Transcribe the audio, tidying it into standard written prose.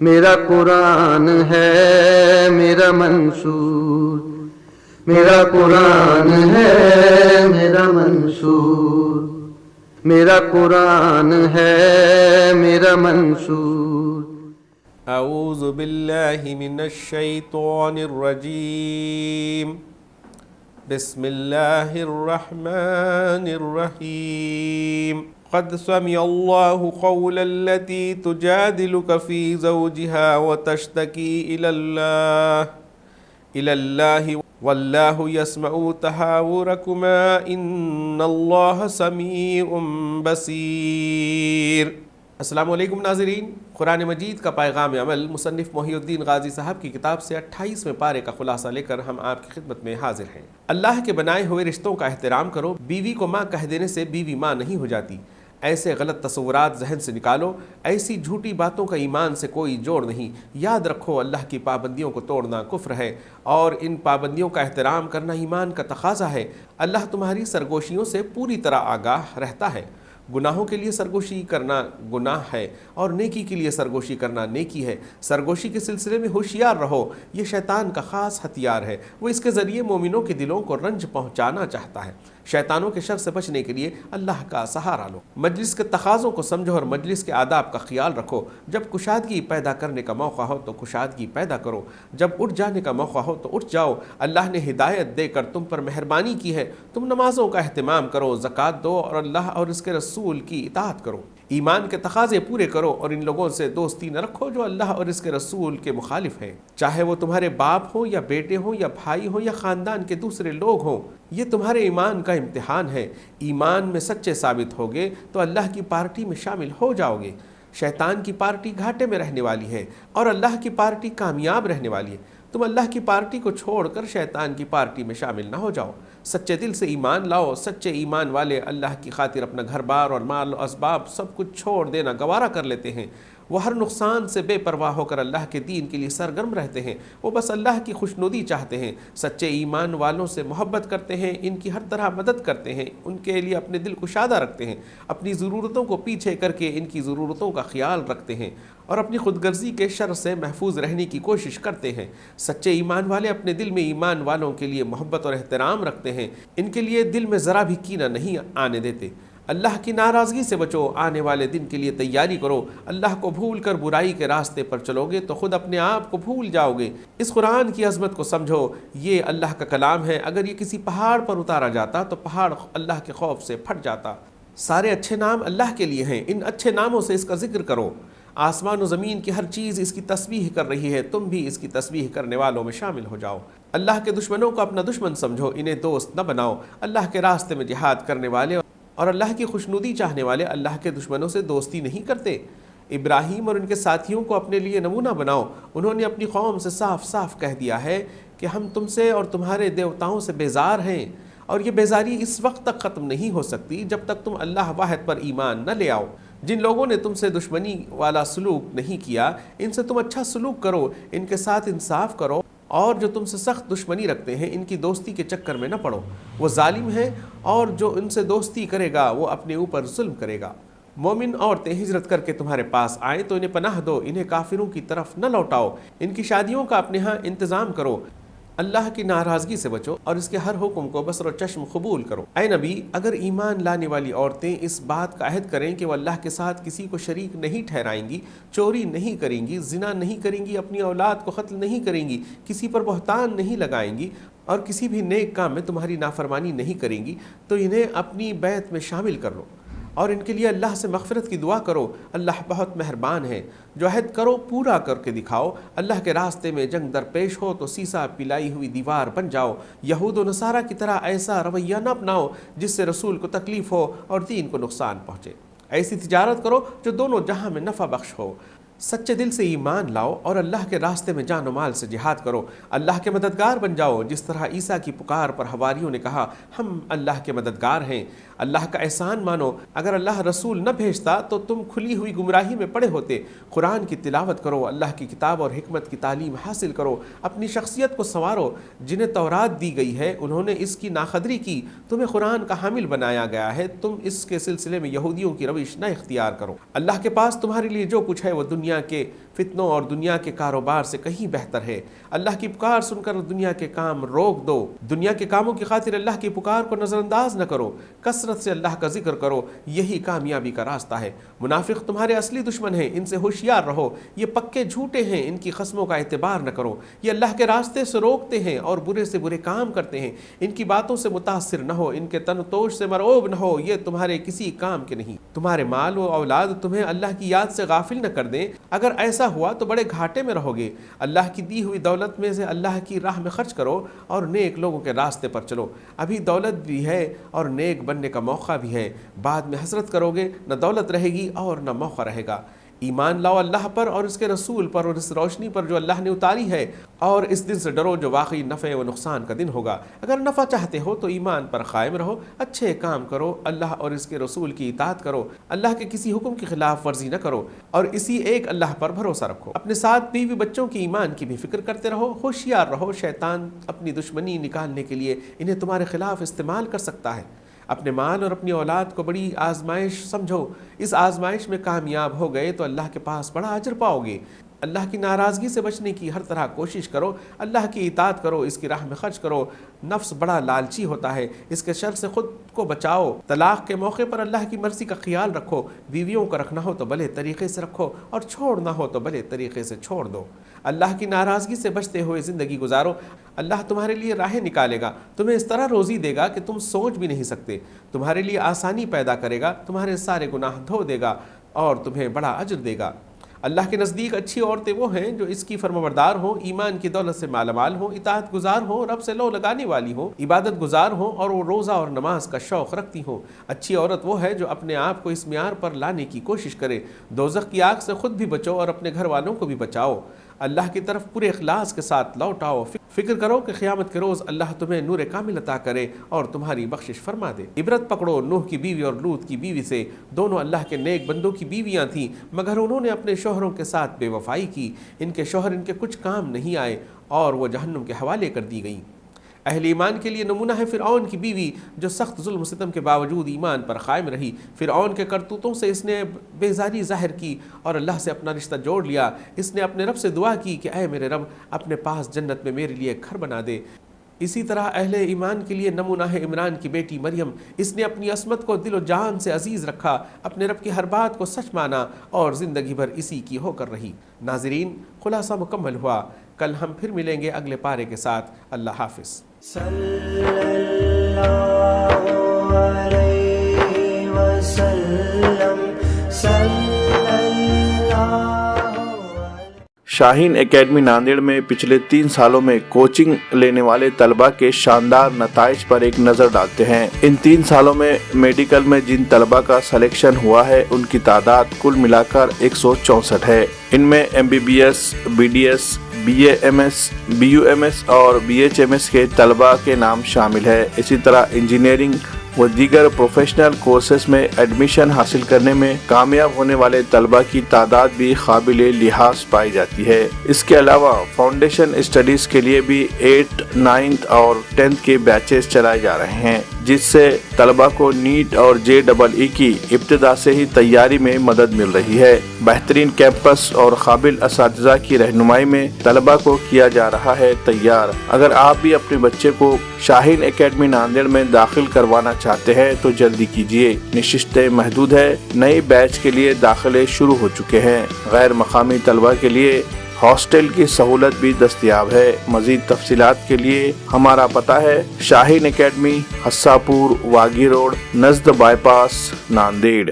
میرا قرآن ہے میرا منشور، میرا قرآن ہے میرا منشور، میرا قرآن ہے میرا منشور۔ اعوذ باللہ من الشیطان الرجیم، بسم اللہ الرحمن الرحیم۔ قد سمع اللہ قول التي تجادلك في زوجها وتشتكي إلى الله واللہ یسمع تحاورکما ان اللہ سمیع بصیر۔ السلام علیکم ناظرین، قرآن مجید کا پیغام عمل مصنف محی الدین غازی صاحب کی کتاب سے 28ویں پارے کا خلاصہ لے کر ہم آپ کی خدمت میں حاضر ہیں۔ اللہ کے بنائے ہوئے رشتوں کا احترام کرو۔ بیوی کو ماں کہہ دینے سے بیوی ماں نہیں ہو جاتی۔ ایسے غلط تصورات ذہن سے نکالو، ایسی جھوٹی باتوں کا ایمان سے کوئی جوڑ نہیں۔ یاد رکھو اللہ کی پابندیوں کو توڑنا کفر ہے اور ان پابندیوں کا احترام کرنا ایمان کا تقاضا ہے۔ اللہ تمہاری سرگوشیوں سے پوری طرح آگاہ رہتا ہے۔ گناہوں کے لیے سرگوشی کرنا گناہ ہے اور نیکی کے لیے سرگوشی کرنا نیکی ہے۔ سرگوشی کے سلسلے میں ہوشیار رہو، یہ شیطان کا خاص ہتھیار ہے۔ وہ اس کے ذریعے مومنوں کے دلوں کو رنج پہنچانا چاہتا ہے۔ شیطانوں کے شر سے بچنے کے لیے اللہ کا سہارا لو۔ مجلس کے تقاضوں کو سمجھو اور مجلس کے آداب کا خیال رکھو۔ جب کشادگی پیدا کرنے کا موقع ہو تو کشادگی پیدا کرو، جب اٹھ جانے کا موقع ہو تو اٹھ جاؤ۔ اللہ نے ہدایت دے کر تم پر مہربانی کی ہے۔ تم نمازوں کا اہتمام کرو، زکوٰۃ دو اور اللہ اور اس کے رسول کی اطاعت کرو۔ ایمان کے تقاضے پورے کرو اور ان لوگوں سے دوستی نہ رکھو جو اللہ اور اس کے رسول کے مخالف ہیں، چاہے وہ تمہارے باپ ہوں یا بیٹے ہوں یا بھائی ہوں یا خاندان کے دوسرے لوگ ہوں۔ یہ تمہارے ایمان کا امتحان ہے۔ ایمان میں سچے ثابت ہوگے تو اللہ کی پارٹی میں شامل ہو جاؤ گے۔ شیطان کی پارٹی گھاٹے میں رہنے والی ہے اور اللہ کی پارٹی کامیاب رہنے والی ہے۔ تم اللہ کی پارٹی کو چھوڑ کر شیطان کی پارٹی میں شامل نہ ہو جاؤ۔ سچے دل سے ایمان لاؤ۔ سچے ایمان والے اللہ کی خاطر اپنا گھر بار اور مال و اسباب سب کچھ چھوڑ دینا گوارا کر لیتے ہیں۔ وہ ہر نقصان سے بے پرواہ ہو کر اللہ کے دین کے لیے سرگرم رہتے ہیں۔ وہ بس اللہ کی خوشنودی چاہتے ہیں۔ سچے ایمان والوں سے محبت کرتے ہیں، ان کی ہر طرح مدد کرتے ہیں، ان کے لیے اپنے دل کشادہ رکھتے ہیں، اپنی ضرورتوں کو پیچھے کر کے ان کی ضرورتوں کا خیال رکھتے ہیں اور اپنی خود غرضی کے شر سے محفوظ رہنے کی کوشش کرتے ہیں۔ سچے ایمان والے اپنے دل میں ایمان والوں کے لیے محبت اور احترام رکھتے ہیں، ان کے لیے دل میں ذرا بھی کینہ نہیں آنے دیتے۔ اللہ کی ناراضگی سے بچو، آنے والے دن کے لیے تیاری کرو۔ اللہ کو بھول کر برائی کے راستے پر چلو گے تو خود اپنے آپ کو بھول جاؤ گے۔ اس قرآن کی عظمت کو سمجھو، یہ اللہ کا کلام ہے۔ اگر یہ کسی پہاڑ پر اتارا جاتا تو پہاڑ اللہ کے خوف سے پھٹ جاتا۔ سارے اچھے نام اللہ کے لیے ہیں، ان اچھے ناموں سے اس کا ذکر کرو۔ آسمان و زمین کی ہر چیز اس کی تسبیح کر رہی ہے، تم بھی اس کی تسبیح کرنے والوں میں شامل ہو جاؤ۔ اللہ کے دشمنوں کو اپنا دشمن سمجھو، انہیں دوست نہ بناؤ۔ اللہ کے راستے میں جہاد کرنے والے اور اللہ کی خوشنودی چاہنے والے اللہ کے دشمنوں سے دوستی نہیں کرتے۔ ابراہیم اور ان کے ساتھیوں کو اپنے لیے نمونہ بناؤ۔ انہوں نے اپنی قوم سے صاف صاف کہہ دیا ہے کہ ہم تم سے اور تمہارے دیوتاؤں سے بیزار ہیں، اور یہ بیزاری اس وقت تک ختم نہیں ہو سکتی جب تک تم اللہ واحد پر ایمان نہ لے آؤ۔ جن لوگوں نے تم سے دشمنی والا سلوک نہیں کیا، ان سے تم اچھا سلوک کرو، ان کے ساتھ انصاف کرو، اور جو تم سے سخت دشمنی رکھتے ہیں ان کی دوستی کے چکر میں نہ پڑو۔ وہ ظالم ہیں اور جو ان سے دوستی کرے گا وہ اپنے اوپر ظلم کرے گا۔ مومن عورتیں ہجرت کر کے تمہارے پاس آئیں تو انہیں پناہ دو، انہیں کافروں کی طرف نہ لوٹاؤ، ان کی شادیوں کا اپنے ہاں انتظام کرو۔ اللہ کی ناراضگی سے بچو اور اس کے ہر حکم کو بصر و چشم قبول کرو۔ اے نبی، اگر ایمان لانے والی عورتیں اس بات کا عہد کریں کہ وہ اللہ کے ساتھ کسی کو شریک نہیں ٹھہرائیں گی، چوری نہیں کریں گی، زنا نہیں کریں گی، اپنی اولاد کو قتل نہیں کریں گی، کسی پر بہتان نہیں لگائیں گی اور کسی بھی نیک کام میں تمہاری نافرمانی نہیں کریں گی، تو انہیں اپنی بیعت میں شامل کر لو اور ان کے لیے اللہ سے مغفرت کی دعا کرو۔ اللہ بہت مہربان ہے۔ جو عہد کرو پورا کر کے دکھاؤ۔ اللہ کے راستے میں جنگ درپیش ہو تو سیسا پلائی ہوئی دیوار بن جاؤ۔ یہود و نصارہ کی طرح ایسا رویہ نہ اپناؤ جس سے رسول کو تکلیف ہو اور دین کو نقصان پہنچے۔ ایسی تجارت کرو جو دونوں جہاں میں نفع بخش ہو۔ سچے دل سے ایمان لاؤ اور اللہ کے راستے میں جان و مال سے جہاد کرو۔ اللہ کے مددگار بن جاؤ، جس طرح عیسیٰ کی پکار پر حواریوں نے کہا ہم اللہ کے مددگار ہیں۔ اللہ کا احسان مانو، اگر اللہ رسول نہ بھیجتا تو تم کھلی ہوئی گمراہی میں پڑے ہوتے۔ قرآن کی تلاوت کرو، اللہ کی کتاب اور حکمت کی تعلیم حاصل کرو، اپنی شخصیت کو سنوارو۔ جنہیں تورات دی گئی ہے انہوں نے اس کی ناقدری کی، تمہیں قرآن کا حامل بنایا گیا ہے، تم اس کے سلسلے میں یہودیوں کی روش نہ اختیار کرو۔ اللہ کے پاس تمہارے لیے جو کچھ ہے وہ دنیا کے فتنوں اور دنیا کے کاروبار سے کہیں بہتر ہے۔ اللہ کی پکار سن کر دنیا کے کام روک دو، دنیا کے کاموں کی خاطر اللہ کی پکار کو نظر انداز نہ کرو، کثرت سے اللہ کا ذکر کرو، یہی کامیابی کا راستہ ہے۔ منافق تمہارے اصلی دشمن ہیں، ان سے ہوشیار رہو، یہ پکے جھوٹے ہیں، ان کی قسموں کا اعتبار نہ کرو، یہ اللہ کے راستے سے روکتے ہیں اور برے سے برے کام کرتے ہیں، ان کی باتوں سے متاثر نہ ہو، ان کے تن و توش سے مرعوب نہ ہو، یہ تمہارے کسی کام کے نہیں۔ تمہارے مال و اولاد تمہیں اللہ کی یاد سے غافل نہ کر دیں، اگر ایسا ہوا تو بڑے گھاٹے میں رہو گے۔ اللہ کی دی ہوئی دولت میں سے اللہ کی راہ میں خرچ کرو اور نیک لوگوں کے راستے پر چلو۔ ابھی دولت بھی ہے اور نیک بننے کا موقع بھی ہے، بعد میں حسرت کرو گے، نہ دولت رہے گی اور نہ موقع رہے گا۔ ایمان لاؤ اللہ پر اور اس کے رسول پر اور اس روشنی پر جو اللہ نے اتاری ہے، اور اس دن سے ڈرو جو واقعی نفع و نقصان کا دن ہوگا۔ اگر نفع چاہتے ہو تو ایمان پر قائم رہو، اچھے کام کرو، اللہ اور اس کے رسول کی اطاعت کرو، اللہ کے کسی حکم کی خلاف ورزی نہ کرو، اور اسی ایک اللہ پر بھروسہ رکھو۔ اپنے ساتھ بیوی بچوں کی ایمان کی بھی فکر کرتے رہو، ہوشیار رہو، شیطان اپنی دشمنی نکالنے کے لیے انہیں تمہارے خلاف استعمال کر سکتا ہے۔ اپنے مال اور اپنی اولاد کو بڑی آزمائش سمجھو، اس آزمائش میں کامیاب ہو گئے تو اللہ کے پاس بڑا اجر پاؤ گے۔ اللہ کی ناراضگی سے بچنے کی ہر طرح کوشش کرو، اللہ کی اطاعت کرو، اس کی راہ میں خرچ کرو۔ نفس بڑا لالچی ہوتا ہے، اس کے شر سے خود کو بچاؤ۔ طلاق کے موقع پر اللہ کی مرضی کا خیال رکھو، بیویوں کو رکھنا ہو تو بھلے طریقے سے رکھو اور چھوڑنا ہو تو بھلے طریقے سے چھوڑ دو۔ اللہ کی ناراضگی سے بچتے ہوئے زندگی گزارو، اللہ تمہارے لیے راہیں نکالے گا، تمہیں اس طرح روزی دے گا کہ تم سوچ بھی نہیں سکتے، تمہارے لیے آسانی پیدا کرے گا، تمہارے سارے گناہ دھو دے گا اور تمہیں بڑا اجر دے گا۔ اللہ کے نزدیک اچھی عورتیں وہ ہیں جو اس کی فرمانبردار ہوں، ایمان کی دولت سے مالا مال ہوں، اطاعت گزار ہوں، رب سے لو لگانے والی ہوں، عبادت گزار ہوں اور وہ روزہ اور نماز کا شوق رکھتی ہوں۔ اچھی عورت وہ ہے جو اپنے آپ کو اس معیار پر لانے کی کوشش کرے، دوزخ کی آگ سے خود بھی بچو اور اپنے گھر والوں کو بھی بچاؤ۔ اللہ کی طرف پورے اخلاص کے ساتھ لوٹ آؤ، فکر کرو کہ قیامت کے روز اللہ تمہیں نور کامل عطا کرے اور تمہاری بخشش فرما دے۔ عبرت پکڑو نوح کی بیوی اور لوط کی بیوی سے، دونوں اللہ کے نیک بندوں کی بیویاں تھیں، مگر انہوں نے اپنے شوہروں کے ساتھ بے وفائی کی، ان کے شوہر ان کے کچھ کام نہیں آئے اور وہ جہنم کے حوالے کر دی گئیں۔ اہل ایمان کے لیے نمونہ ہے فرعون کی بیوی، جو سخت ظلم و ستم کے باوجود ایمان پر قائم رہی۔ فرعون کے کرتوتوں سے اس نے بیزاری ظاہر کی اور اللہ سے اپنا رشتہ جوڑ لیا۔ اس نے اپنے رب سے دعا کی کہ اے میرے رب، اپنے پاس جنت میں میرے لیے ایک گھر بنا دے۔ اسی طرح اہل ایمان کے لیے نمونہ ہے عمران کی بیٹی مریم، اس نے اپنی عصمت کو دل و جان سے عزیز رکھا، اپنے رب کی ہر بات کو سچ مانا اور زندگی بھر اسی کی ہو کر رہی۔ ناظرین، خلاصہ مکمل ہوا، کل ہم پھر ملیں گے اگلے پارے کے ساتھ۔ اللہ حافظ۔ صلی اللہ علیہ وسلم، صلی اللہ۔ شاہین اکیڈمی ناندیڑ میں پچھلے 3 سالوں میں کوچنگ لینے والے طلباء کے شاندار نتائج پر ایک نظر ڈالتے ہیں۔ ان 3 سالوں میں میڈیکل میں جن طلباء کا سلیکشن ہوا ہے ان کی تعداد کل ملا کر 164 ہے۔ ان میں MBBS، BDS، BAMS، BUMS اور BHMS کے طلباء کے نام شامل ہے۔ اسی طرح انجینئرنگ و دیگر پروفیشنل کورسز میں ایڈمیشن حاصل کرنے میں کامیاب ہونے والے طلباء کی تعداد بھی قابل لحاظ پائی جاتی ہے۔ اس کے علاوہ فاؤنڈیشن اسٹڈیز کے لیے بھی 8th، 9th اور 10th کے بیچز چلائے جا رہے ہیں، جس سے طلباء کو نیٹ اور JEE کی ابتدا سے ہی تیاری میں مدد مل رہی ہے۔ بہترین کیمپس اور قابل اساتذہ کی رہنمائی میں طلباء کو کیا جا رہا ہے تیار۔ اگر آپ بھی اپنے بچے کو شاہین اکیڈمی ناندیڑ میں داخل کروانا چاہتے ہیں تو جلدی کیجیے، نشستیں محدود ہے، نئے بیچ کے لیے داخلے شروع ہو چکے ہیں۔ غیر مقامی طلباء کے لیے ہاسٹل کی سہولت بھی دستیاب ہے۔ مزید تفصیلات کے لیے ہمارا پتہ ہے شاہین اکیڈمی، حساپور، واگی روڈ، نزد بائی پاس، ناندیڑ۔